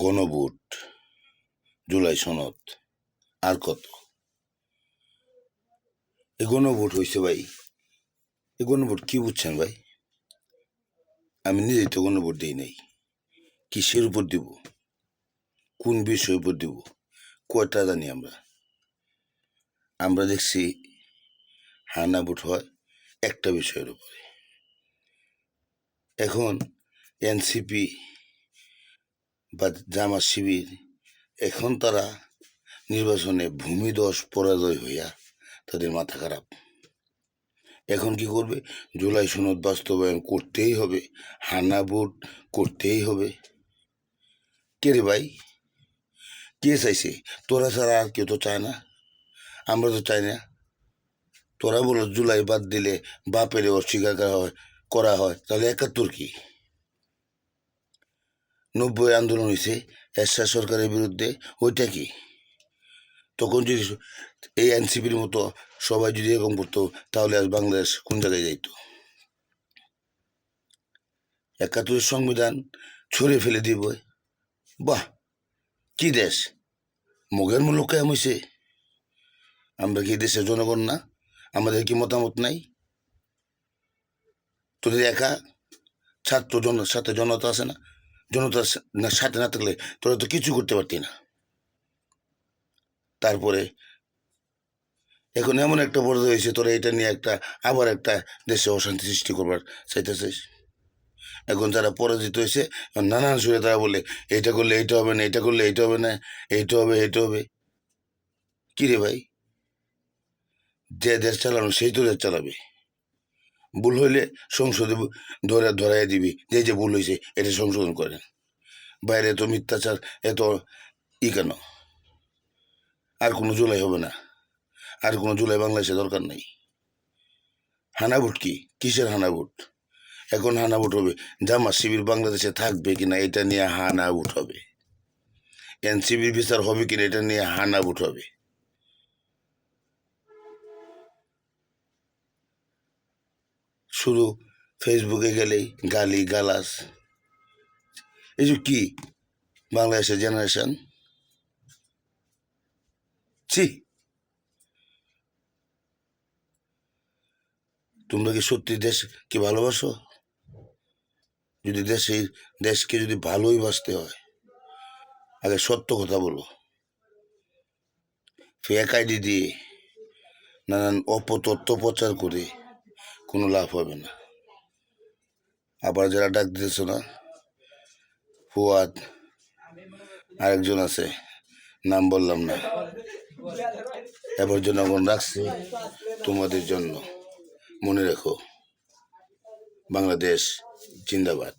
গণভোট, জুলাই সনদ, আর কত? এ গণভোট হয়েছে ভাই। এ গণভোট কি বুঝছেন ভাই? আমি নিজেই তো গণভোট দিই নাই। কিসের উপর দিব? কোন বিষয়ের উপর দিব? কয়টা জানি আমরা দেখছি হানা ভোট হয় একটা বিষয়ের উপরে। এখন এনসিপি বা জামাত শিবির এখন তারা নির্বাচনে ভূমিধস পরাজয় হইয়া তাদের মাথা খারাপ। এখন কি করবে? জুলাই সনদ বাস্তবায়ন করতেই হবে, হানা ভোট করতেই হবে। কে রে ভাই? কে চাইছে? তোরা ছাড়া আর কেউ তো চায় না, আমরা তো চাই না। তোরা বলো জুলাই বাদ দিলে বাপের অস্বীকার করা হয়, তাহলে ৭১ কি? ৯০ আন্দোলন হয়েছে এরশাদ সরকারের বিরুদ্ধে, ওইটা কি? তখন যদি এই এনসিপির মতো সবাই যদি এরকম করতো, তাহলে আজ বাংলাদেশ কোন জায়গায় যাইত? ৭১ সংবিধান ছুঁড়ে ফেলে দিব? বাহ, কি দেশ! মগের মূল্য কেমন হয়েছে? আমরা কি দেশের জনগণ না? আমাদের কি মতামত নাই? তোদের একা ছাত্র সাথে জনতা আছে না? জনতার সাথে না থাকলে তোরা তো কিছু করতে পারতি না। তারপরে এখন এমন একটা পর্যায়ে হয়েছে, তোরা এটা নিয়ে আবার একটা দেশে অশান্তি সৃষ্টি করবার চাইতেছিস। এখন যারা পরাজিত হয়েছে নানান সুরে তারা বলে এইটা করলে এইটা হবে না, এটা করলে এইটা হবে না, এইটা হবে এইটা হবে। কি রে ভাই? যে দেশ চালানো সেই তো দেশ চালাবে। ভুল হইলে সংসদে ধরাই দিবি যে ভুল হয়েছে এটা সংশোধন করেন। বাইরে এত মিথ্যাচার, এত কেন? আর কোনো জুলাই হবে না, আর কোনো জুলাই বাংলাদেশে দরকার নেই। হানা ভোট কি? কিসের হানা ভোট? এখন হানা ভোট হবে জামাত শিবির বাংলাদেশে থাকবে কিনা এটা নিয়ে হানা ভোট হবে। এনসিবির বিচার হবে কিনা এটা নিয়ে হানা ভোট হবে। শুধু ফেসবুকে গেলেই গালি গালাস। এই কি বাংলাদেশের জেনারেশন? ছি! তোমরা কি সত্যি দেশ কি ভালোবাসো? যদি দেশকে যদি ভালোই বাসতে হয়, আগে সত্য কথা বলো। ফেক আইডি দিয়ে নানান অপতথ্য প্রচার করে কোনো লাভ হবে না। আবার যারা ডাক দিতেছ না, ফুয়াদ, আরেকজন আছে, নাম বললাম না, এবার জনগণ রাখছে তোমাদের জন্য। মনে রেখো, বাংলাদেশ জিন্দাবাদ।